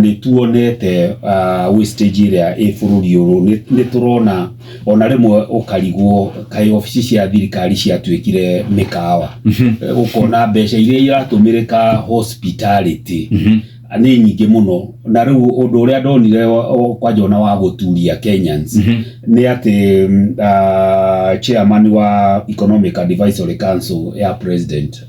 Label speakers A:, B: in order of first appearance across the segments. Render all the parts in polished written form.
A: Ni tuonete wastage ĩrĩa bũrũri ũyũ nĩ turona ona rĩmwe ũkarigwo kai ofici cia thirikari ciatuĩkire mĩkawa ũkona mbeca iria iratũmĩrĩka hospitality nĩ nyingĩ mũno na rĩu ũndũ ũrĩa ndonire kwajona wa gũturia Kenyans nĩ atĩ chairman wa Economic Advisory Council ya president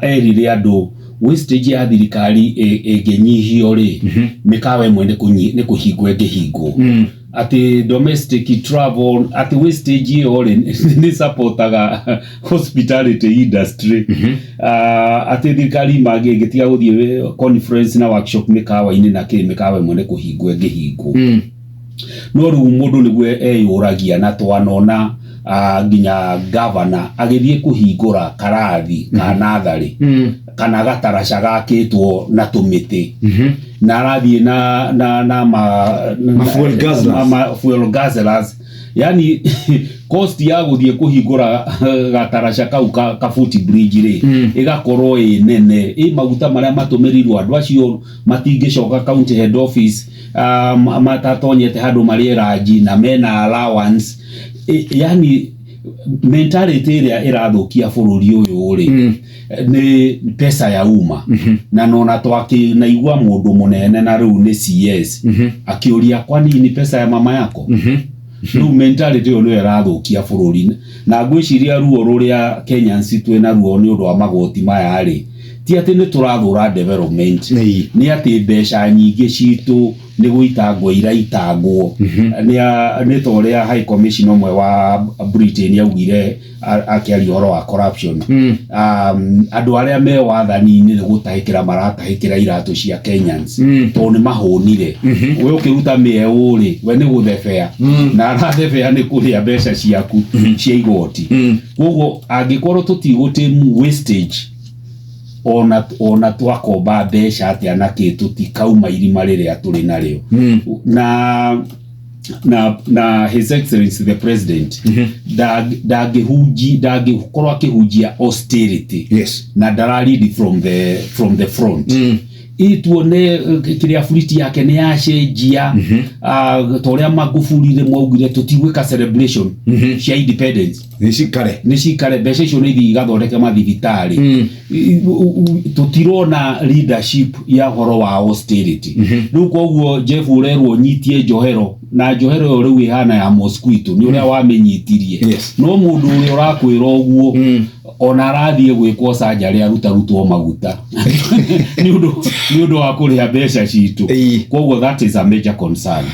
A: erire andũ wastage ya thirikari ĩngĩnyihio rĩ mĩkawa ĩmwe nĩ kũhingwo ĩngĩhingwo ati domestic travel ati wastage ĩyo rĩ nĩ supportaga hospitality industry ati thirikari mangĩtiga gũthiĩ conference na workshop mĩkawa-inĩ na mĩkawa ĩmwe nĩ kũhingwo ĩngĩhingwo no rĩu mũndũ nĩguo eyũragia na twanona nginya governor agĩthiĩ kũhingũra karathi kanatharĩ kana gataraca gakĩtwo na tũmĩtĩ na arathiĩ na fuel gaslers yani cost ya gũthiĩ kũhingũra gataraca kau ka footbridge rĩ ĩgakorwo ĩ nene maguta marĩa matũmĩrirwo andũ acio matingĩcoka county head office matatonyete handũ marĩ ranji na mena allowance yani mentality ĩrĩa ĩrathũkia bũrũri ũyũ rĩ nĩ pesa ya uma na nona twakĩnaigua mũndũ mũnene na rĩu nĩ CS akĩũria kwani ni pesa ya mama yako rĩu mentality ĩyo nĩyo ĩrathũkia bũrũri na ngwĩciria ruo rũrĩa Kenyans twĩna ruo nĩ ũndũ wa magoti maya rĩ ti atĩ nĩ tũrathũra development nĩ atĩ mbeca nyingĩ citũ nĩ gũitangwo iraitangwo nĩ ta ũrĩa High Commission ũmwe wa Britain yaugire akĩaria ũhoro wa corruption andũ arĩa me wathani-inĩ nĩ gũtahĩkĩra maratahĩkĩra iratũ cia Kenyans tondũ nĩ mahũnire we ũkĩruta mĩeũ rĩ we nĩ gũthebea na arathebea nĩ kũrĩa mbeca ciaku cia igoti koguo angĩkorwo tũtigũtĩmu wastage ona twakomba mbeca atĩa na kĩ tũtikauma irima rĩrĩa tũrĩ narĩo na His Excellency the President ndangĩkorwo akĩhunjia austerity na ndararidi from the front ituone kĩrĩa fleet yake nĩ yacenjia torĩa Magufuli rĩ mwaugire tũtigwĩka celebration cia independence nĩ cikare mbeca icio nĩ ithiĩ igathondeke mathibitarĩ tũtirona leadership ya horo wa austerity rĩu koguo Jeff ũrerwo nyitie njohero na njohero ĩyo rĩu ĩhana ya mosquito nĩ ũrĩa wamenyitirie no mũndũ ũrĩa ũrakwĩra ũguo ona arathiĩ gwĩkwo surgery arutarutwo maguta nĩ ũndũ wa kũrĩha mbeca citũ koguo that is a major concern.